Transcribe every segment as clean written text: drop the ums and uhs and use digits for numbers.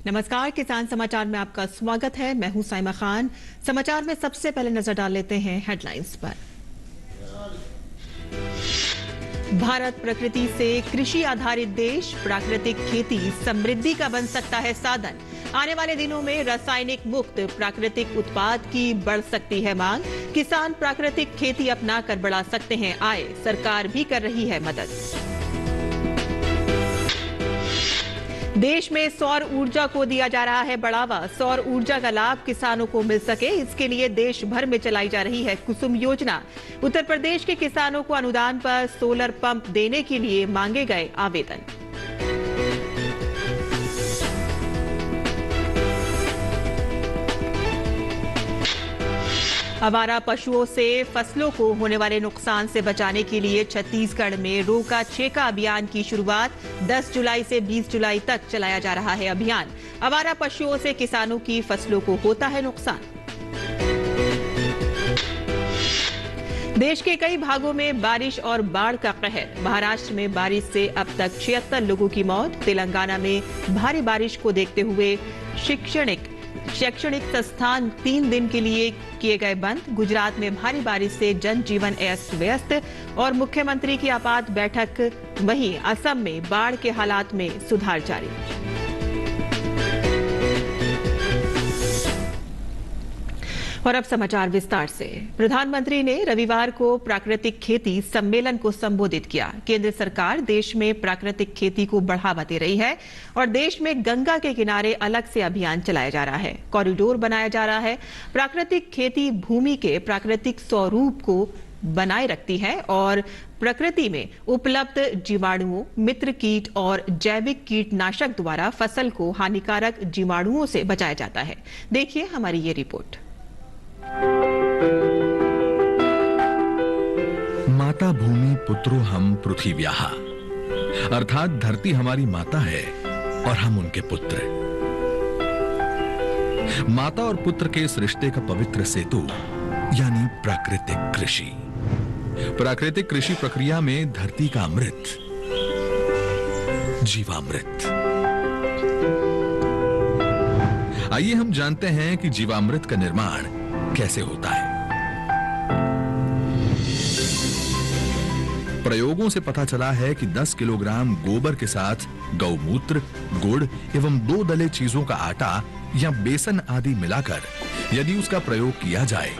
नमस्कार, किसान समाचार में आपका स्वागत है। मैं हूं साइमा खान। समाचार में सबसे पहले नजर डाल लेते हैं हेडलाइंस पर। भारत प्रकृति से कृषि आधारित देश, प्राकृतिक खेती समृद्धि का बन सकता है साधन। आने वाले दिनों में रासायनिक मुक्त प्राकृतिक उत्पाद की बढ़ सकती है मांग। किसान प्राकृतिक खेती अपनाकर बढ़ा सकते हैं आय, सरकार भी कर रही है मदद। देश में सौर ऊर्जा को दिया जा रहा है बढ़ावा। सौर ऊर्जा का लाभ किसानों को मिल सके, इसके लिए देश भर में चलाई जा रही है कुसुम योजना। उत्तर प्रदेश के किसानों को अनुदान पर सोलर पंप देने के लिए मांगे गए आवेदन। आवारा पशुओं से फसलों को होने वाले नुकसान से बचाने के लिए छत्तीसगढ़ में रोका छेका अभियान की शुरुआत 10 जुलाई से 20 जुलाई तक चलाया जा रहा है अभियान। आवारा पशुओं से किसानों की फसलों को होता है नुकसान। देश के कई भागों में बारिश और बाढ़ का कहर। महाराष्ट्र में बारिश से अब तक 76 लोगों की मौत। तेलंगाना में भारी बारिश को देखते हुए शैक्षणिक संस्थान 3 दिन के लिए किए गए बंद। गुजरात में भारी बारिश से जनजीवन अस्त व्यस्त और मुख्यमंत्री की आपात बैठक। वहीं असम में बाढ़ के हालात में सुधार जारी। और अब समाचार विस्तार से। प्रधानमंत्री ने रविवार को प्राकृतिक खेती सम्मेलन को संबोधित किया। केंद्र सरकार देश में प्राकृतिक खेती को बढ़ावा दे रही है और देश में गंगा के किनारे अलग से अभियान चलाया जा रहा है, कॉरिडोर बनाया जा रहा है। प्राकृतिक खेती भूमि के प्राकृतिक स्वरूप को बनाए रखती है और प्रकृति में उपलब्ध जीवाणुओं, मित्र कीट और जैविक कीटनाशक द्वारा फसल को हानिकारक जीवाणुओं से बचाया जाता है। देखिए हमारी ये रिपोर्ट। माता भूमि पुत्रो हम पृथिव्याः, अर्थात धरती हमारी माता है और हम उनके पुत्र। माता और पुत्र के इस रिश्ते का पवित्र सेतु यानी प्राकृतिक कृषि। प्राकृतिक कृषि प्रक्रिया में धरती का अमृत, जीवामृत। आइए हम जानते हैं कि जीवामृत का निर्माण कैसे होता है। प्रयोगों से पता चला है कि 10 किलोग्राम गोबर के साथ गौमूत्र, गुड़ एवं 2 दले चीजों का आटा या बेसन आदि मिलाकर यदि उसका प्रयोग किया जाए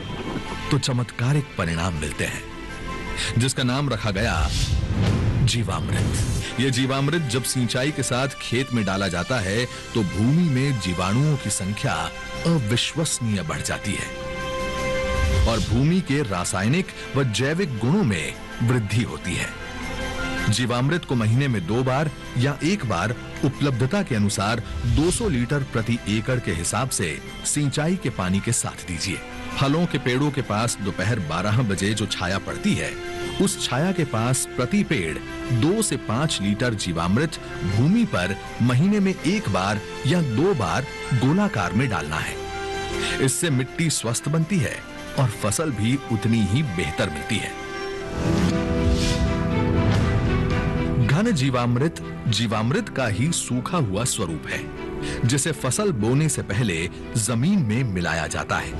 तो चमत्कारिक परिणाम मिलते हैं, जिसका नाम रखा गया जीवामृत। यह जीवामृत जब सिंचाई के साथ खेत में डाला जाता है तो भूमि में जीवाणुओं की संख्या अविश्वसनीय बढ़ जाती है और भूमि के रासायनिक व जैविक गुणों में वृद्धि होती है। जीवामृत को महीने में 2 बार या 1 बार उपलब्धता के अनुसार 200 लीटर प्रति एकड़ के हिसाब से सिंचाई के पानी के साथ दीजिए। फलों के पेड़ों के पास दोपहर 12 बजे जो छाया पड़ती है, उस छाया के पास प्रति पेड़ 2 से 5 लीटर जीवामृत भूमि पर महीने में 1 बार या 2 बार गोलाकार में डालना है। इससे मिट्टी स्वस्थ बनती है और फसल भी उतनी ही बेहतर मिलती है। घन जीवामृत जीवामृत का ही सूखा हुआ स्वरूप है, जिसे फसल बोने से पहले जमीन में मिलाया जाता है।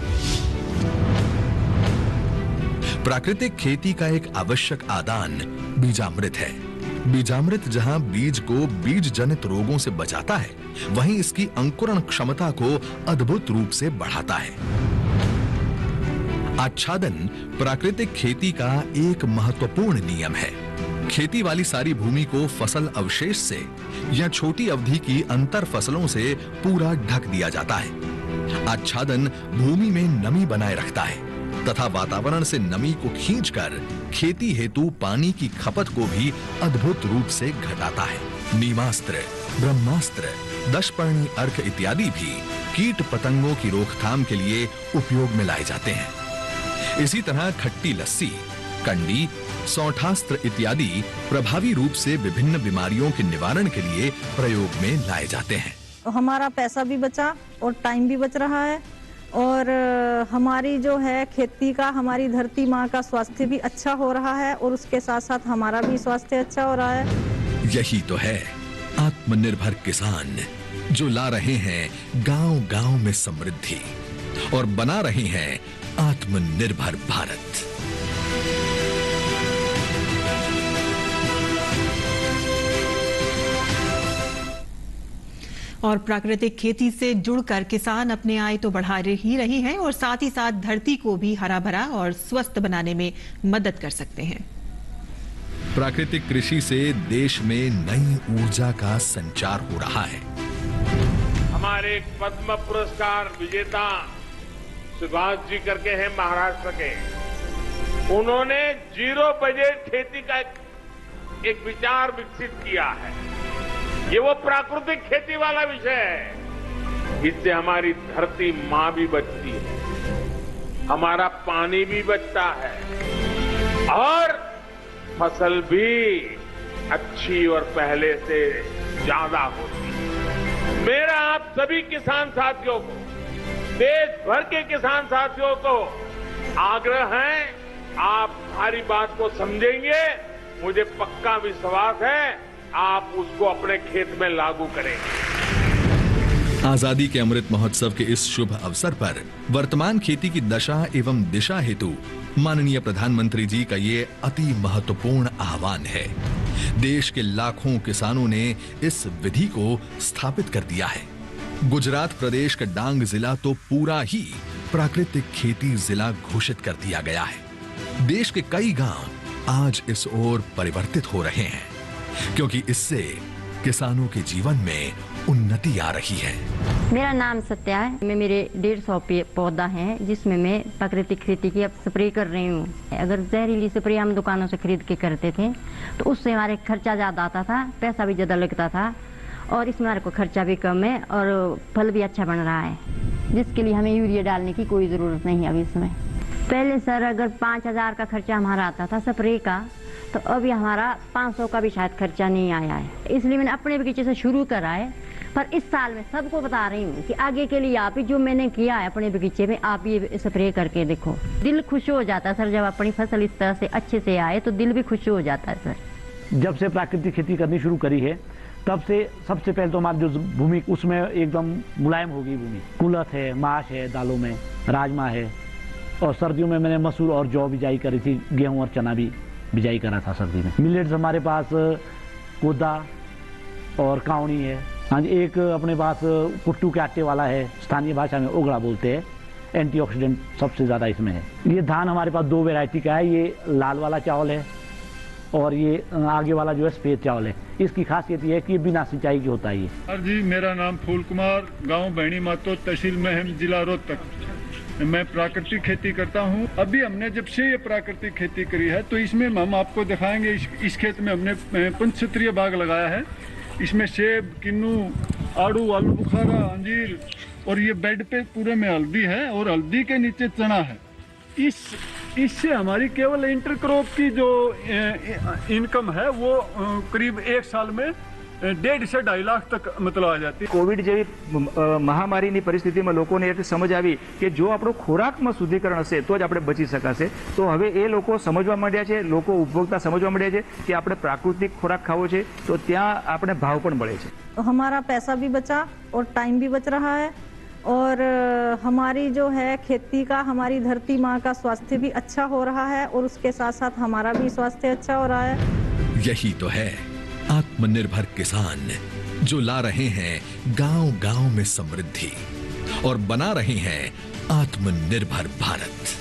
प्राकृतिक खेती का एक आवश्यक आदान बीजामृत है। बीजामृत जहां बीज को बीज जनित रोगों से बचाता है, वहीं इसकी अंकुरण क्षमता को अद्भुत रूप से बढ़ाता है। आच्छादन प्राकृतिक खेती का एक महत्वपूर्ण नियम है। खेती वाली सारी भूमि को फसल अवशेष से या छोटी अवधि की अंतर फसलों से पूरा ढक दिया जाता है। आच्छादन भूमि में नमी बनाए रखता है तथा वातावरण से नमी को खींचकर खेती हेतु पानी की खपत को भी अद्भुत रूप से घटाता है। नीमास्त्र, ब्रह्मास्त्र, दशपर्णी अर्क इत्यादि भी कीट पतंगों की रोकथाम के लिए उपयोग में लाए जाते हैं। इसी तरह खट्टी लस्सी, कंडी, सौठास्त्र इत्यादि प्रभावी रूप से विभिन्न बीमारियों के निवारण के लिए प्रयोग में लाए जाते हैं। हमारा पैसा भी बचा और टाइम भी बच रहा है और हमारी जो है खेती का, हमारी धरती माँ का स्वास्थ्य भी अच्छा हो रहा है और उसके साथ साथ हमारा भी स्वास्थ्य अच्छा हो रहा है। यही तो है आत्मनिर्भर किसान, जो ला रहे हैं गांव-गांव में समृद्धि और बना रहे हैं आत्मनिर्भर भारत। और प्राकृतिक खेती से जुड़कर किसान अपने आय तो बढ़ा ही रहे हैं और साथ ही साथ धरती को भी हरा भरा और स्वस्थ बनाने में मदद कर सकते हैं। प्राकृतिक कृषि से देश में नई ऊर्जा का संचार हो रहा है। हमारे पद्म पुरस्कार विजेता सुभाष जी करके हैं महाराष्ट्र के, उन्होंने जीरो बजट खेती का एक विचार विकसित किया है। ये वो प्राकृतिक खेती वाला विषय है। इससे हमारी धरती मां भी बचती है, हमारा पानी भी बचता है और फसल भी अच्छी और पहले से ज्यादा होती है। मेरा आप सभी किसान साथियों को, देश भर के किसान साथियों को आग्रह है, आप हमारी बात को समझेंगे, मुझे पक्का विश्वास है आप उसको अपने खेत में लागू करेंगे। आजादी के अमृत महोत्सव के इस शुभ अवसर पर वर्तमान खेती की दशा एवं दिशा हेतु माननीय प्रधानमंत्री जी का ये अति महत्वपूर्ण आह्वान है। देश के लाखों किसानों ने इस विधि को स्थापित कर दिया है। गुजरात प्रदेश का डांग जिला तो पूरा ही प्राकृतिक खेती जिला घोषित कर दिया गया है। देश के कई गांव आज इस ओर परिवर्तित हो रहे हैं क्योंकि इससे किसानों के जीवन में उन्नति आ रही है। मेरा नाम सत्या है। मैं मेरे 150 पौधा हैं जिसमें मैं प्राकृतिक खेती की अब स्प्रे कर रही हूँ। अगर जहरीली स्प्रे हम दुकानों से खरीद के करते थे तो उससे हमारे खर्चा ज़्यादा आता था, पैसा भी ज़्यादा लगता था और इसमें हमारे को खर्चा भी कम है और फल भी अच्छा बन रहा है, जिसके लिए हमें यूरिया डालने की कोई ज़रूरत नहीं है अभी इसमें। पहले सर अगर 5000 का खर्चा हमारा आता था स्प्रे का, तो अभी हमारा 500 का भी शायद खर्चा नहीं आया है। इसलिए मैंने अपने बगीचे से शुरू करा है, पर इस साल मैं सबको बता रही हूँ कि आगे के लिए आप ही जो मैंने किया है अपने बगीचे में, आप ये स्प्रे करके देखो। दिल खुश हो जाता है सर, जब अपनी फसल इस तरह से अच्छे से आए तो दिल भी खुश हो जाता है सर। जब से प्राकृतिक खेती करनी शुरू करी है तब से सबसे पहले तो हमारी जो भूमि उसमें एकदम मुलायम हो गई भूमि। कुलथ है, माश है, दालों में राजमा है और सर्दियों में मैंने मसूर और जौ बिजाई करी थी, गेहूं और चना भी बिजाई करा था सर्दी में। मिलेट्स हमारे पास कोदा और काउनी है। हाँ जी, एक अपने पास कुट्टू के आटे वाला है, स्थानीय भाषा में ओगड़ा बोलते हैं। एंटीऑक्सीडेंट सबसे ज़्यादा इसमें है। ये धान हमारे पास 2 वैरायटी का है, ये लाल वाला चावल है और ये आगे वाला जो है सफेद चावल है। इसकी खासियत ये है कि ये बिना सिंचाई की होता है। ये सर जी, मेरा नाम फूल कुमार, गांव बहनी मातो, तहसील महम, जिला रोहतक। मैं प्राकृतिक खेती करता हूं। अभी हमने जब से ये प्राकृतिक खेती करी है तो इसमें हम आपको दिखाएंगे। इस खेत में हमने पंचक्षेत्रीय बाग लगाया है। इसमें सेब, किन्नू, आड़ू, आलू बुखारा, अंजीर और ये बेड पे पूरे में हल्दी है और हल्दी के नीचे चना है। इससे हमारी केवल इंटरक्रॉप की जो इनकम है वो करीब 1 साल में 1.5 से 2.5 લાખ તક મતલબ આ જાતી। કોવિડ જેવી મહામારીની પરિસ્થિતિમાં લોકોને એક સમજ આવી કે જો આપણો ખોરાકમાં શુદ્ધિકરણ હશે તો જ આપણે બચી શકાશે। તો હવે એ લોકો સમજવા માંડ્યા છે, લોકો ઉપભોક્તા સમજવા માંડ્યા છે કે આપણે પ્રાકૃતિક ખોરાક ખાવો છે તો ત્યાં આપણે ભાવ પણ મળે છે। तो हमारा पैसा भी बचा और टाइम भी बच रहा है और हमारी जो है खेती का, हमारी धरती माँ का स्वास्थ्य भी अच्छा हो रहा है और उसके साथ साथ हमारा भी स्वास्थ्य अच्छा हो रहा है। यही तो है आत्मनिर्भर किसान, जो ला रहे हैं गांव-गांव में समृद्धि और बना रहे हैं आत्मनिर्भर भारत।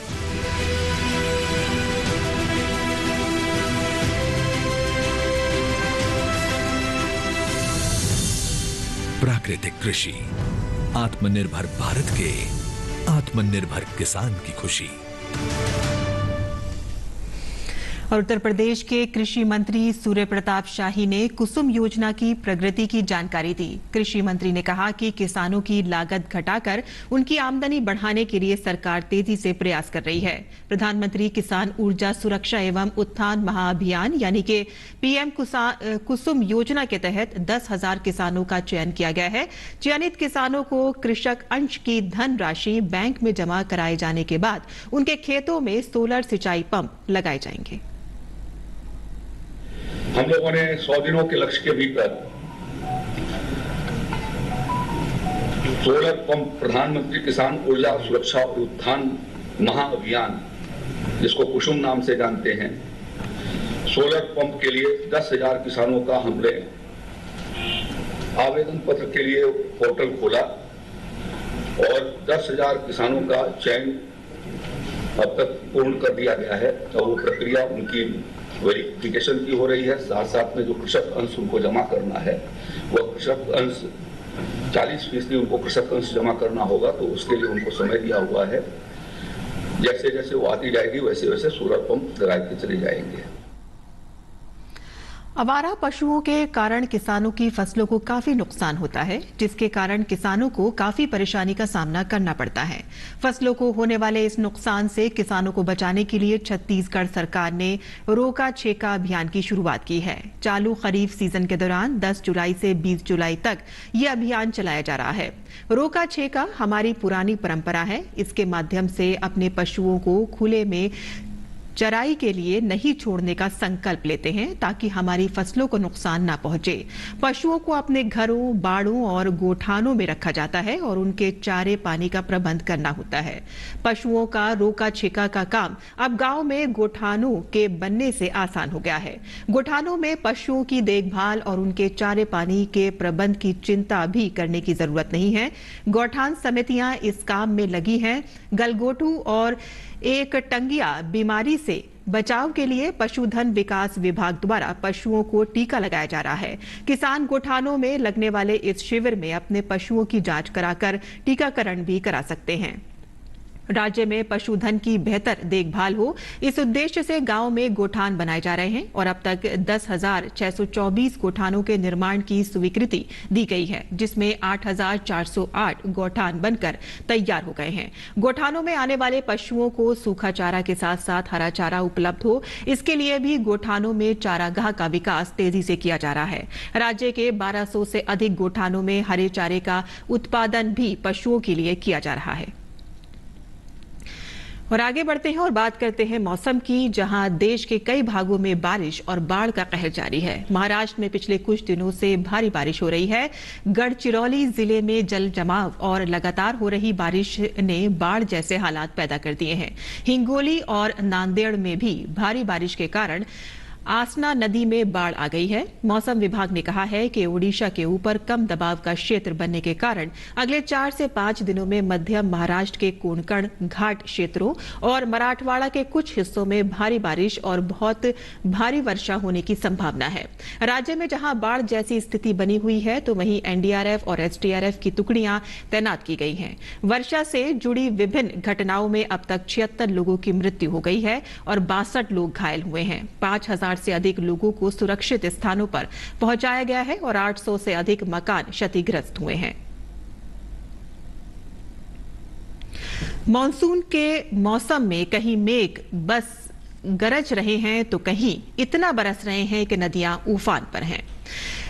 प्राकृतिक कृषि, आत्मनिर्भर भारत के आत्मनिर्भर किसान की खुशी। और उत्तर प्रदेश के कृषि मंत्री सूर्य प्रताप शाही ने कुसुम योजना की प्रगति की जानकारी दी। कृषि मंत्री ने कहा कि किसानों की लागत घटाकर उनकी आमदनी बढ़ाने के लिए सरकार तेजी से प्रयास कर रही है। प्रधानमंत्री किसान ऊर्जा सुरक्षा एवं उत्थान महाअभियान यानी कि पीएम कुसुम योजना के तहत 10,000 किसानों का चयन किया गया है। चयनित किसानों को कृषक अंश की धनराशि बैंक में जमा कराए जाने के बाद उनके खेतों में सोलर सिंचाई पंप लगाए जाएंगे। हम लोगों ने 100 दिनों के लक्ष्य के भीतर सोलर पंप प्रधानमंत्री किसान ऊर्जा सुरक्षा और उत्थान महाअभियान, जिसको कुसुम नाम से जानते हैं, सोलर पंप के लिए 10,000 किसानों का हमने आवेदन पत्र के लिए पोर्टल खोला और 10,000 किसानों का चयन अब तक पूर्ण कर दिया गया है। तो वो प्रक्रिया उनकी वेरिफिकेशन की हो रही है। साथ साथ में जो कृषक अंश उनको जमा करना है, वह कृषक अंश 40% उनको कृषक अंश जमा करना होगा, तो उसके लिए उनको समय दिया हुआ है। जैसे जैसे वो आती जाएगी वैसे वैसे सोलर पंप लगाते चले जाएंगे। आवारा पशुओं के कारण किसानों की फसलों को काफी नुकसान होता है, जिसके कारण किसानों को काफी परेशानी का सामना करना पड़ता है। फसलों को होने वाले इस नुकसान से किसानों को बचाने के लिए छत्तीसगढ़ सरकार ने रोका छेका अभियान की शुरुआत की है। चालू खरीफ सीजन के दौरान 10 जुलाई से 20 जुलाई तक ये अभियान चलाया जा रहा है। रोका छेका हमारी पुरानी परंपरा है। इसके माध्यम से अपने पशुओं को खुले में चराई के लिए नहीं छोड़ने का संकल्प लेते हैं, ताकि हमारी फसलों को नुकसान ना पहुंचे। पशुओं को अपने घरों, बाड़ों और गोठानों में रखा जाता है और उनके चारे पानी का प्रबंध करना होता है। पशुओं का रोका छेका का काम अब गांव में गोठानों के बनने से आसान हो गया है। गोठानों में पशुओं की देखभाल और उनके चारे पानी के प्रबंध की चिंता भी करने की जरूरत नहीं है। गौठान समितियां इस काम में लगी हैं। गलगोटू और एक टंगिया बीमारी से बचाव के लिए पशुधन विकास विभाग द्वारा पशुओं को टीका लगाया जा रहा है। किसान गोठानों में लगने वाले इस शिविर में अपने पशुओं की जांच कराकर टीकाकरण भी करा सकते हैं। राज्य में पशुधन की बेहतर देखभाल हो, इस उद्देश्य से गांव में गोठान बनाए जा रहे हैं और अब तक 10,624 गोठानों के निर्माण की स्वीकृति दी गई है, जिसमें 8,408 गोठान बनकर तैयार हो गए हैं। गोठानों में आने वाले पशुओं को सूखा चारा के साथ साथ हरा चारा उपलब्ध हो, इसके लिए भी गोठानों में चारागाह का विकास तेजी से किया जा रहा है। राज्य के 1200 से अधिक गोठानों में हरे चारे का उत्पादन भी पशुओं के लिए किया जा रहा है। और आगे बढ़ते हैं और बात करते हैं मौसम की, जहां देश के कई भागों में बारिश और बाढ़ का कहर जारी है। महाराष्ट्र में पिछले कुछ दिनों से भारी बारिश हो रही है। गढ़चिरौली जिले में जल जमाव और लगातार हो रही बारिश ने बाढ़ जैसे हालात पैदा कर दिए हैं। हिंगोली और नांदेड़ में भी भारी बारिश के कारण आसना नदी में बाढ़ आ गई है। मौसम विभाग ने कहा है कि ओडिशा के ऊपर कम दबाव का क्षेत्र बनने के कारण अगले 4 से 5 दिनों में मध्य महाराष्ट्र के कोंकण घाट क्षेत्रों और मराठवाड़ा के कुछ हिस्सों में भारी बारिश और बहुत भारी वर्षा होने की संभावना है। राज्य में जहां बाढ़ जैसी स्थिति बनी हुई है, तो वहीं एनडीआरएफ और एसडीआरएफ की टुकड़ियां तैनात की गई हैं। वर्षा से जुड़ी विभिन्न घटनाओं में अब तक 76 लोगों की मृत्यु हो गई है और 62 लोग घायल हुए हैं। 5,000 से अधिक लोगों को सुरक्षित स्थानों पर पहुंचाया गया है और 800 से अधिक मकान क्षतिग्रस्त हुए हैं। मॉनसून के मौसम में कहीं मेघ बस गरज रहे हैं तो कहीं इतना बरस रहे हैं कि नदियां उफान पर हैं।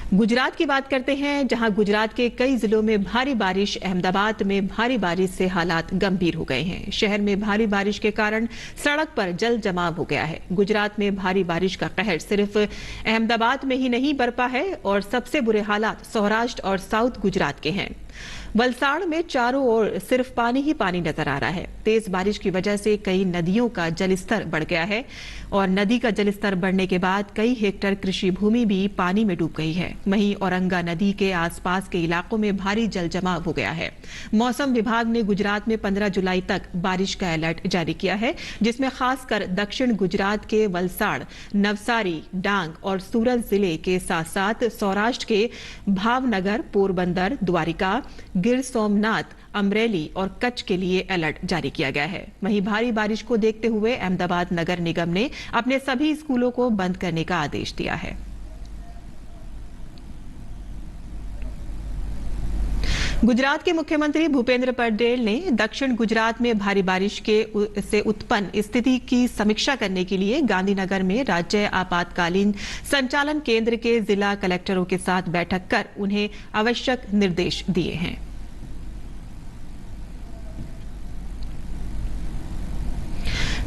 गुजरात की बात करते हैं, जहां गुजरात के कई जिलों में भारी बारिश, अहमदाबाद में भारी बारिश से हालात गंभीर हो गए हैं। शहर में भारी बारिश के कारण सड़क पर जल जमाव हो गया है। गुजरात में भारी बारिश का कहर सिर्फ अहमदाबाद में ही नहीं बरपा है और सबसे बुरे हालात सौराष्ट्र और साउथ गुजरात के हैं। वलसाड़ में चारों ओर सिर्फ पानी ही पानी नजर आ रहा है। तेज बारिश की वजह से कई नदियों का जलस्तर बढ़ गया है और नदी का जलस्तर बढ़ने के बाद कई हेक्टेयर कृषि भूमि भी पानी में डूब गई है। वहीं औरंगा नदी के आसपास के इलाकों में भारी जल जमाव हो गया है। मौसम विभाग ने गुजरात में 15 जुलाई तक बारिश का अलर्ट जारी किया है, जिसमें खासकर दक्षिण गुजरात के वलसाड़, नवसारी, डांग और सूरत जिले के साथ साथ सौराष्ट्र के भावनगर, पोरबंदर, द्वारिका, गिर सोमनाथ, अमरेली और कच्छ के लिए अलर्ट जारी किया गया है। वहीं भारी बारिश को देखते हुए अहमदाबाद नगर निगम ने अपने सभी स्कूलों को बंद करने का आदेश दिया है। गुजरात के मुख्यमंत्री भूपेंद्र पटेल ने दक्षिण गुजरात में भारी बारिश से उत्पन्न स्थिति की समीक्षा करने के लिए गांधीनगर में राज्य आपातकालीन संचालन केंद्र के जिला कलेक्टरों के साथ बैठक कर उन्हें आवश्यक निर्देश दिए हैं।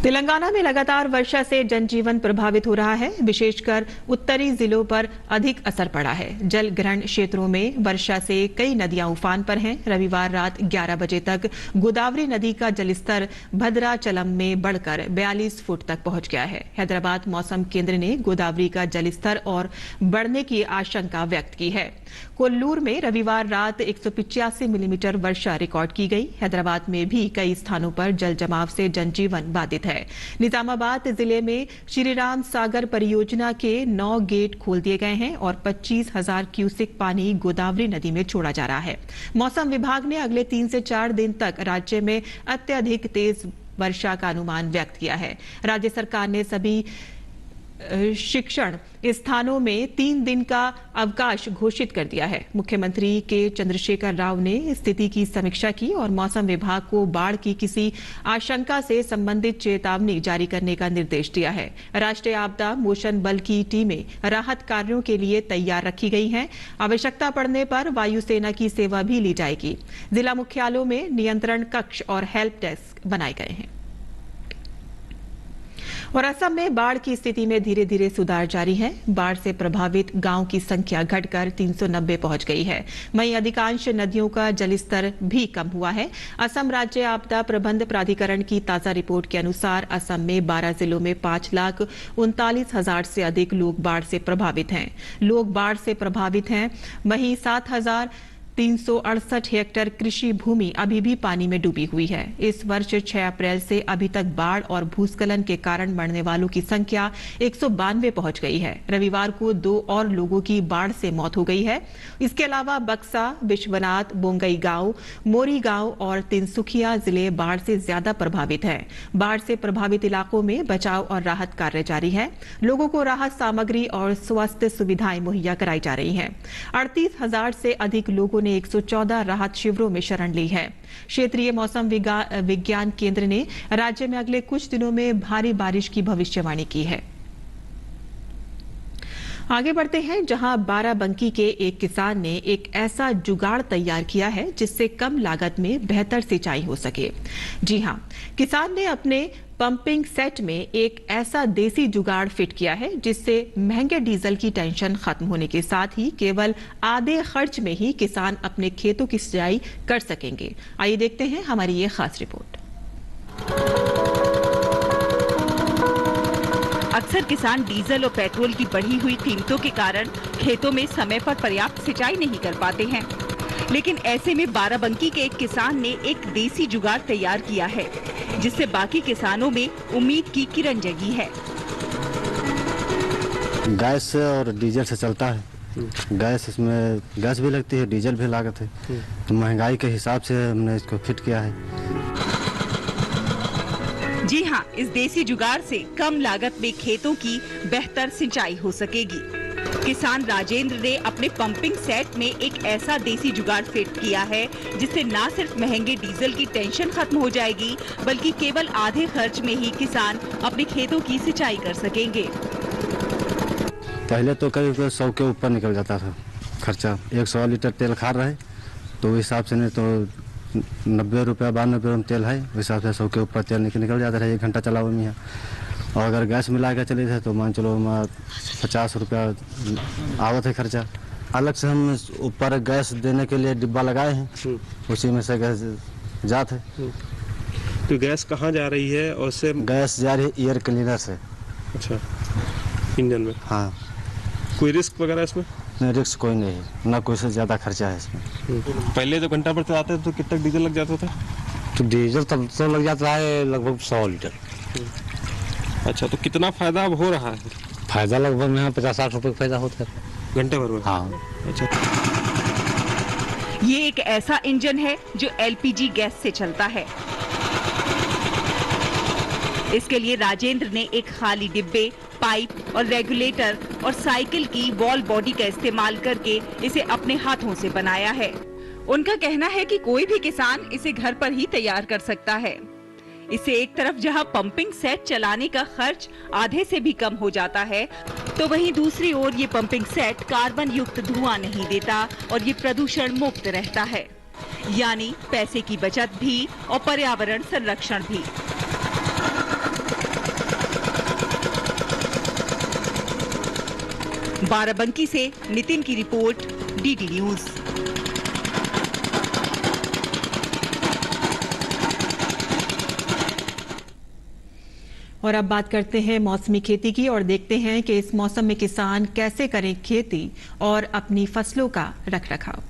तेलंगाना में लगातार वर्षा से जनजीवन प्रभावित हो रहा है। विशेषकर उत्तरी जिलों पर अधिक असर पड़ा है। जल ग्रहण क्षेत्रों में वर्षा से कई नदियां उफान पर हैं। रविवार रात 11 बजे तक गोदावरी नदी का जलस्तर भद्राचलम में बढ़कर 42 फुट तक पहुंच गया है। हैदराबाद मौसम केंद्र ने गोदावरी का जलस्तर और बढ़ने की आशंका व्यक्त की है। कोल्लूर में रविवार रात 185 मिलीमीटर वर्षा रिकॉर्ड की गई। हैदराबाद में भी कई स्थानों पर जल जमाव से जनजीवन बाधित है। निजामाबाद जिले में श्रीराम सागर परियोजना के 9 गेट खोल दिए गए हैं और 25,000 क्यूसेक पानी गोदावरी नदी में छोड़ा जा रहा है। मौसम विभाग ने अगले 3 से 4 दिन तक राज्य में अत्यधिक तेज वर्षा का अनुमान व्यक्त किया है। राज्य सरकार ने सभी शिक्षण स्थानों में 3 दिन का अवकाश घोषित कर दिया है। मुख्यमंत्री के चंद्रशेखर राव ने स्थिति की समीक्षा की और मौसम विभाग को बाढ़ की किसी आशंका से संबंधित चेतावनी जारी करने का निर्देश दिया है। राष्ट्रीय आपदा मोचन बल की टीमें राहत कार्यों के लिए तैयार रखी गई हैं। आवश्यकता पड़ने पर वायुसेना की सेवा भी ली जाएगी। जिला मुख्यालयों में नियंत्रण कक्ष और हेल्प डेस्क बनाए गए हैं। और असम में बाढ़ की स्थिति में धीरे धीरे सुधार जारी है। बाढ़ से प्रभावित गांव की संख्या घटकर 390 पहुंच गई है। वहीं अधिकांश नदियों का जलस्तर भी कम हुआ है। असम राज्य आपदा प्रबंध प्राधिकरण की ताजा रिपोर्ट के अनुसार असम में 12 जिलों में 5,39,000 से अधिक लोग बाढ़ से प्रभावित हैं। वहीं 7,368 हेक्टेयर कृषि भूमि अभी भी पानी में डूबी हुई है। इस वर्ष 6 अप्रैल से अभी तक बाढ़ और भूस्खलन के कारण मरने वालों की संख्या 192 पहुंच गई है। रविवार को 2 और लोगों की बाढ़ से मौत हो गई है। इसके अलावा बक्सा, विश्वनाथ, बोंगई गांव, मोरी गांव और तिनसुकिया जिले बाढ़ से ज्यादा प्रभावित हैं। बाढ़ से प्रभावित इलाकों में बचाव और राहत कार्य जारी है। लोगों को राहत सामग्री और स्वास्थ्य सुविधाएं मुहैया कराई जा रही हैं। 38,000 से अधिक लोगों ने 114 राहत शिविरों में शरण ली है। क्षेत्रीय मौसम विज्ञान केंद्र ने राज्य में अगले कुछ दिनों में भारी बारिश की भविष्यवाणी की है। आगे बढ़ते हैं, जहां बाराबंकी के एक किसान ने एक ऐसा जुगाड़ तैयार किया है जिससे कम लागत में बेहतर सिंचाई हो सके। जी हां, किसान ने अपने पंपिंग सेट में एक ऐसा देसी जुगाड़ फिट किया है जिससे महंगे डीजल की टेंशन खत्म होने के साथ ही केवल आधे खर्च में ही किसान अपने खेतों की सिंचाई कर सकेंगे। आइए देखते हैं हमारी ये खास रिपोर्ट। अक्सर किसान डीजल और पेट्रोल की बढ़ी हुई कीमतों के कारण खेतों में समय पर पर्याप्त सिंचाई नहीं कर पाते हैं, लेकिन ऐसे में बाराबंकी के एक किसान ने एक देसी जुगाड़ तैयार किया है जिससे बाकी किसानों में उम्मीद की किरण जगी है। गैस से और डीजल से चलता है। इसमें गैस भी लगती है, डीजल भी लागत है। तो महंगाई के हिसाब से हमने इसको फिट किया है। जी हाँ, इस देसी जुगाड़ से कम लागत में खेतों की बेहतर सिंचाई हो सकेगी। किसान राजेंद्र ने अपने पंपिंग सेट में एक ऐसा देसी जुगाड़ फिट किया है जिससे न सिर्फ महंगे डीजल की टेंशन खत्म हो जाएगी, बल्कि केवल आधे खर्च में ही किसान अपने खेतों की सिंचाई कर सकेंगे। पहले तो करीब 100 के ऊपर निकल जाता था खर्चा। 100 लीटर तेल खा रहे तो हिसाब से, नहीं तो 90 रुपया 92 रुपये में तेल है, उस हिसाब से 100 के ऊपर तेल निकल जाता है 1 घंटा चलाओ में। और अगर गैस मिला के चले थे तो मान चलो 50 रुपया आवत है खर्चा। अलग से हम ऊपर गैस देने के लिए डिब्बा लगाए हैं, उसी में से गैस जाते है। तो गैस कहाँ जा रही है? और से गैस जा रही है एयर क्लीनर से। अच्छा, इंजन में? हाँ। कोई रिस्क वगैरह इसमें? नहीं, रिस्क कोई नहीं है, ना कोई से ज़्यादा खर्चा है इसमें। पहले तो घंटा भर चलाते थे तो कितना डीजल लग जाता था? तो डीजल तब तो लग जाता है लगभग 100 लीटर। अच्छा, तो कितना फायदा अब हो रहा है? फायदा लगभग यहाँ 50-60 रुपये फायदा होता है घंटे भर में। हाँ। अच्छा, ये एक ऐसा इंजन है जो एलपीजी गैस से चलता है। इसके लिए राजेंद्र ने एक खाली डिब्बे, पाइप और रेगुलेटर और साइकिल की वॉल बॉडी का इस्तेमाल करके इसे अपने हाथों से बनाया है। उनका कहना है कि कोई भी किसान इसे घर पर ही तैयार कर सकता है। इससे एक तरफ जहां पंपिंग सेट चलाने का खर्च आधे से भी कम हो जाता है, तो वहीं दूसरी ओर ये पंपिंग सेट कार्बन युक्त धुआं नहीं देता और ये प्रदूषण मुक्त रहता है, यानी पैसे की बचत भी और पर्यावरण संरक्षण भी। बाराबंकी से नितिन की रिपोर्ट, डीडी न्यूज। और अब बात करते हैं मौसमी खेती की और देखते हैं कि इस मौसम में किसान कैसे करें खेती और अपनी फसलों का रखरखाव।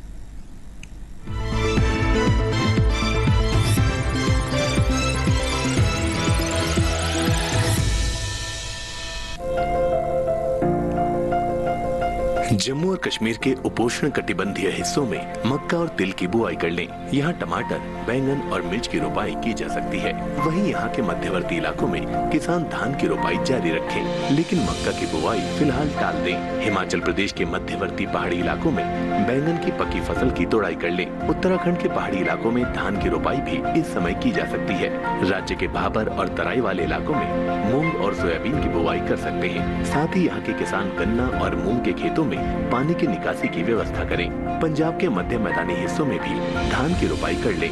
जम्मू और कश्मीर के उपोष्ण कटिबंधीय हिस्सों में मक्का और तिल की बुआई कर लें। यहाँ टमाटर, बैंगन और मिर्च की रोपाई की जा सकती है। वहीं यहाँ के मध्यवर्ती इलाकों में किसान धान की रोपाई जारी रखें, लेकिन मक्का की बुआई फिलहाल टाल दें। हिमाचल प्रदेश के मध्यवर्ती पहाड़ी इलाकों में बैंगन की पकी फसल की तोड़ाई कर लें। उत्तराखंड के पहाड़ी इलाकों में धान की रोपाई भी इस समय की जा सकती है। राज्य के भाबर और तराई वाले इलाकों में मूंग और सोयाबीन की बुआई कर सकते हैं। साथ ही यहाँ के किसान गन्ना और मूंग के खेतों में पानी की निकासी की व्यवस्था करें। पंजाब के मध्य मैदानी हिस्सों में भी धान की रोपाई कर लें।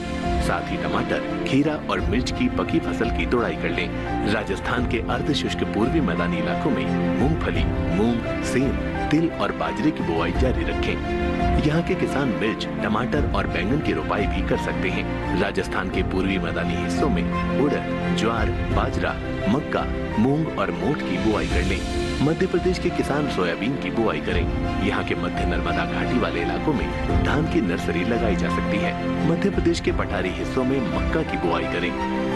साथ ही टमाटर, खीरा और मिर्च की पकी फसल की तोड़ाई कर लें। राजस्थान के अर्धशुष्क पूर्वी मैदानी इलाकों में मूंगफली, मूंग, सेम, तिल और बाजरे की बुआई जारी रखें। यहाँ के किसान मिर्च, टमाटर और बैंगन की रोपाई भी कर सकते हैं। राजस्थान के पूर्वी मैदानी हिस्सों में उड़द, ज्वार, बाजरा, मक्का, मूंग और मोठ की बुआई कर लें। मध्य प्रदेश के किसान सोयाबीन की बुआई करें। यहाँ के मध्य नर्मदा घाटी वाले इलाकों में धान की नर्सरी लगाई जा सकती है। मध्य प्रदेश के पठारी हिस्सों में मक्का की बुआई करें।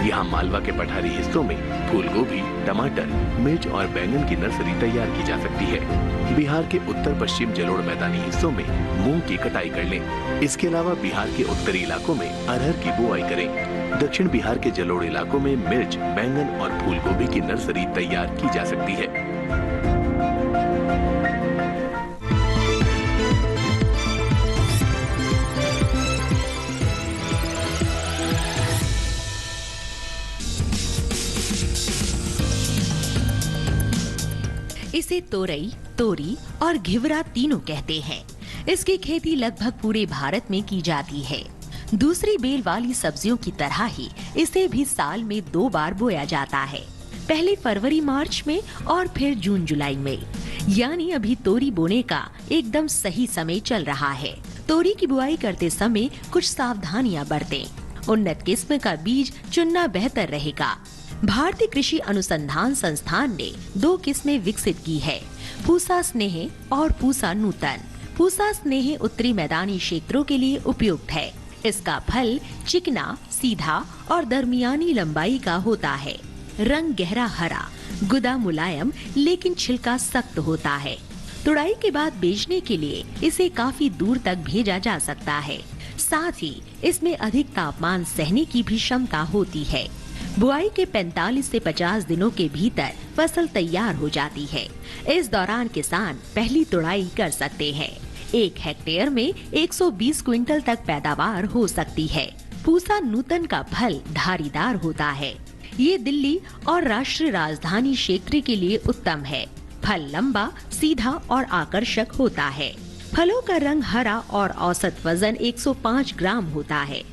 यहाँ मालवा के पठारी हिस्सों में फूल गोभी, टमाटर, मिर्च और बैंगन की नर्सरी तैयार की जा सकती है। बिहार के उत्तर पश्चिम जलोढ़ मैदानी हिस्सों में मूंग की कटाई कर लें। इसके अलावा बिहार के उत्तरी इलाकों में अरहर की बुआई करें। दक्षिण बिहार के जलोढ़ इलाकों में मिर्च, बैंगन और फूल गोभी की नर्सरी तैयार की जा सकती है। इसे तोरई, तोरी और घिवरा तीनों कहते हैं। इसकी खेती लगभग पूरे भारत में की जाती है। दूसरी बेल वाली सब्जियों की तरह ही इसे भी साल में 2 बार बोया जाता है, पहले फरवरी मार्च में और फिर जून जुलाई में। यानी अभी तोरी बोने का एकदम सही समय चल रहा है। तोरी की बुआई करते समय कुछ सावधानियां बरतें। उन्नत किस्म का बीज चुनना बेहतर रहेगा। भारतीय कृषि अनुसंधान संस्थान ने 2 किस्में विकसित की है, पूसा स्नेह और पूसा नूतन। पूसा स्नेह उत्तरी मैदानी क्षेत्रों के लिए उपयुक्त है। इसका फल चिकना, सीधा और दरमियानी लंबाई का होता है। रंग गहरा हरा, गुदा मुलायम लेकिन छिलका सख्त होता है। तुड़ाई के बाद बेचने के लिए इसे काफी दूर तक भेजा जा सकता है। साथ ही इसमें अधिक तापमान सहने की भी क्षमता होती है। बुआई के 45 से 50 दिनों के भीतर फसल तैयार हो जाती है। इस दौरान किसान पहली तुड़ाई कर सकते हैं। 1 हेक्टेयर में 120 क्विंटल तक पैदावार हो सकती है। पूसा नूतन का फल धारीदार होता है। ये दिल्ली और राष्ट्रीय राजधानी क्षेत्र के लिए उत्तम है। फल लंबा, सीधा और आकर्षक होता है। फलों का रंग हरा और औसत वजन 105 ग्राम होता है।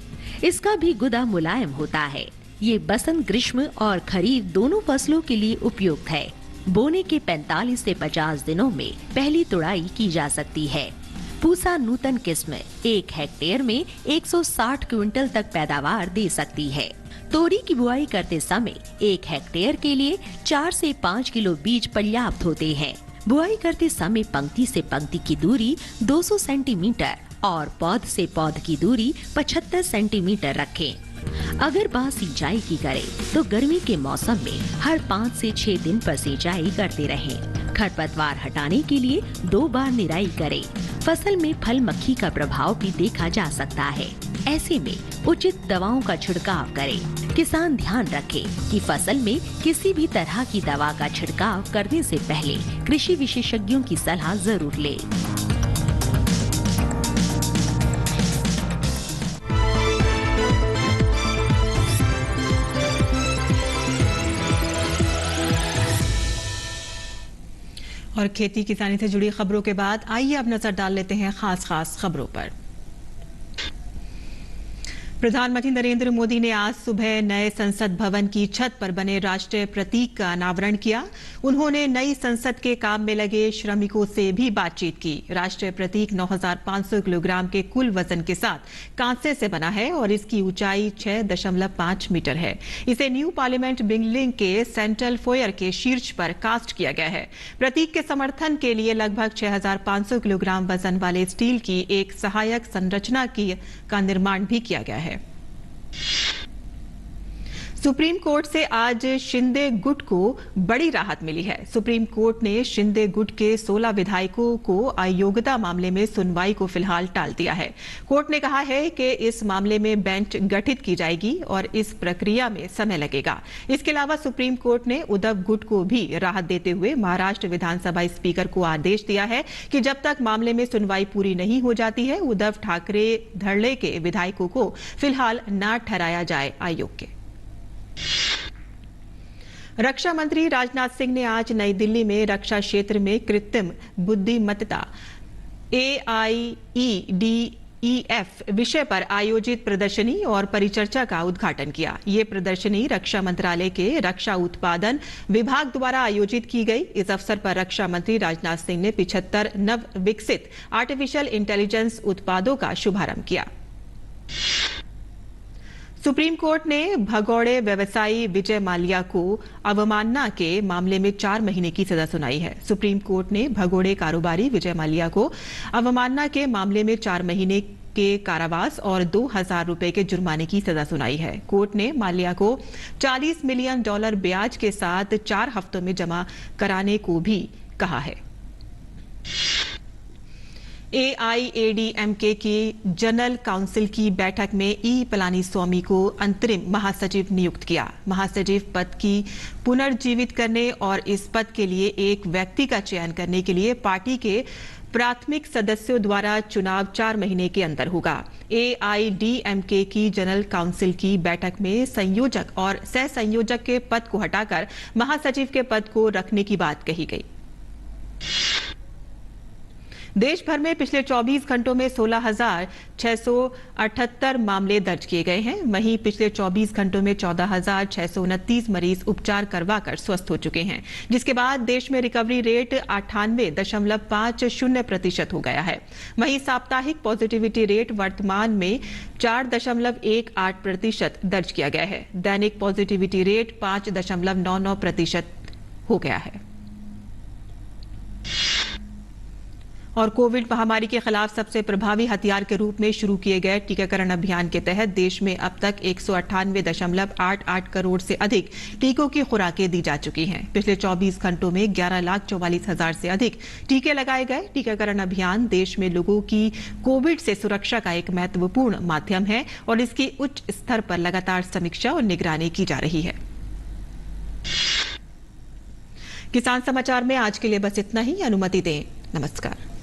इसका भी गुदा मुलायम होता है। ये बसंत, ग्रीष्म और खरीफ दोनों फसलों के लिए उपयुक्त है। बोने के 45 से 50 दिनों में पहली तुड़ाई की जा सकती है। पूसा नूतन किस्म 1 हेक्टेयर में 160 क्विंटल तक पैदावार दे सकती है। तोरी की बुआई करते समय 1 हेक्टेयर के लिए 4 से 5 किलो बीज पर्याप्त होते हैं। बुआई करते समय पंक्ति से पंक्ति की दूरी 200 सेंटीमीटर और पौध से पौध की दूरी 75 सेंटीमीटर रखें। अगर बात सिंचाई की करें तो गर्मी के मौसम में हर 5 से 6 दिन पर सिंचाई करते रहें। खरपतवार हटाने के लिए 2 बार निराई करें। फसल में फल मक्खी का प्रभाव भी देखा जा सकता है। ऐसे में उचित दवाओं का छिड़काव करें। किसान ध्यान रखें कि फसल में किसी भी तरह की दवा का छिड़काव करने से पहले कृषि विशेषज्ञों की सलाह जरूर लें। और खेती किसानी से जुड़ी खबरों के बाद आइए अब नजर डाल लेते हैं खास खबरों पर। प्रधानमंत्री नरेंद्र मोदी ने आज सुबह नए संसद भवन की छत पर बने राष्ट्रीय प्रतीक का अनावरण किया। उन्होंने नई संसद के काम में लगे श्रमिकों से भी बातचीत की। राष्ट्रीय प्रतीक 9,500 किलोग्राम के कुल वजन के साथ कांसे से बना है और इसकी ऊंचाई 6.5 मीटर है। इसे न्यू पार्लियामेंट बिल्डिंग के सेंट्रल फोयर के शीर्ष पर कास्ट किया गया है। प्रतीक के समर्थन के लिए लगभग 6,500 किलोग्राम वजन वाले स्टील की एक सहायक संरचना का निर्माण भी किया गया है। सुप्रीम कोर्ट से आज शिंदे गुट को बड़ी राहत मिली है। सुप्रीम कोर्ट ने शिंदे गुट के 16 विधायकों को अयोग्यता मामले में सुनवाई को फिलहाल टाल दिया है। कोर्ट ने कहा है कि इस मामले में बेंच गठित की जाएगी और इस प्रक्रिया में समय लगेगा। इसके अलावा सुप्रीम कोर्ट ने उद्धव गुट को भी राहत देते हुए महाराष्ट्र विधानसभा स्पीकर को आदेश दिया है कि जब तक मामले में सुनवाई पूरी नहीं हो जाती है, उद्धव ठाकरे धड़ल्ले के विधायकों को फिलहाल न ठहराया जाए अयोग्य। रक्षा मंत्री राजनाथ सिंह ने आज नई दिल्ली में रक्षा क्षेत्र में कृत्रिम बुद्धिमत्ता AIEDEF विषय पर आयोजित प्रदर्शनी और परिचर्चा का उद्घाटन किया। ये प्रदर्शनी रक्षा मंत्रालय के रक्षा उत्पादन विभाग द्वारा आयोजित की गई। इस अवसर पर रक्षा मंत्री राजनाथ सिंह ने 75 नव विकसित आर्टिफिशियल इंटेलिजेंस उत्पादों का शुभारंभ किया। सुप्रीम कोर्ट ने भगौड़े व्यवसायी विजय माल्या को अवमानना के मामले में 4 महीने की सजा सुनाई है। सुप्रीम कोर्ट ने भगौड़े कारोबारी विजय माल्या को अवमानना के मामले में 4 महीने के कारावास और $2,000 रुपए के जुर्माने की सजा सुनाई है। कोर्ट ने माल्या को $40 मिलियन ब्याज के साथ 4 हफ्तों में जमा कराने को भी कहा है। AIADMK की जनरल काउंसिल की बैठक में ई पलानीस्वामी को अंतरिम महासचिव नियुक्त किया। महासचिव पद की पुनर्जीवित करने और इस पद के लिए एक व्यक्ति का चयन करने के लिए पार्टी के प्राथमिक सदस्यों द्वारा चुनाव 4 महीने के अंदर होगा। AIADMK की जनरल काउंसिल की बैठक में संयोजक और सह संयोजक के पद को हटाकर महासचिव के पद को रखने की बात कही गई। देश भर में पिछले 24 घंटों में 16,678 मामले दर्ज किए गए हैं। वहीं पिछले 24 घंटों में 14,629 मरीज उपचार करवाकर स्वस्थ हो चुके हैं, जिसके बाद देश में रिकवरी रेट 98.50% हो गया है। वहीं साप्ताहिक पॉजिटिविटी रेट वर्तमान में 4.18% दर्ज किया गया है। दैनिक पॉजिटिविटी रेट 5.99% हो गया है। और कोविड महामारी के खिलाफ सबसे प्रभावी हथियार के रूप में शुरू किए गए टीकाकरण अभियान के तहत देश में अब तक 198.88 करोड़ से अधिक टीकों की खुराकें दी जा चुकी हैं। पिछले 24 घंटों में 11,44,000 से अधिक टीके लगाए गए। टीकाकरण अभियान देश में लोगों की कोविड से सुरक्षा का एक महत्वपूर्ण माध्यम है और इसकी उच्च स्तर पर लगातार समीक्षा और निगरानी की जा रही है। किसान समाचार में आज के लिए बस इतना ही। अनुमति दें। नमस्कार।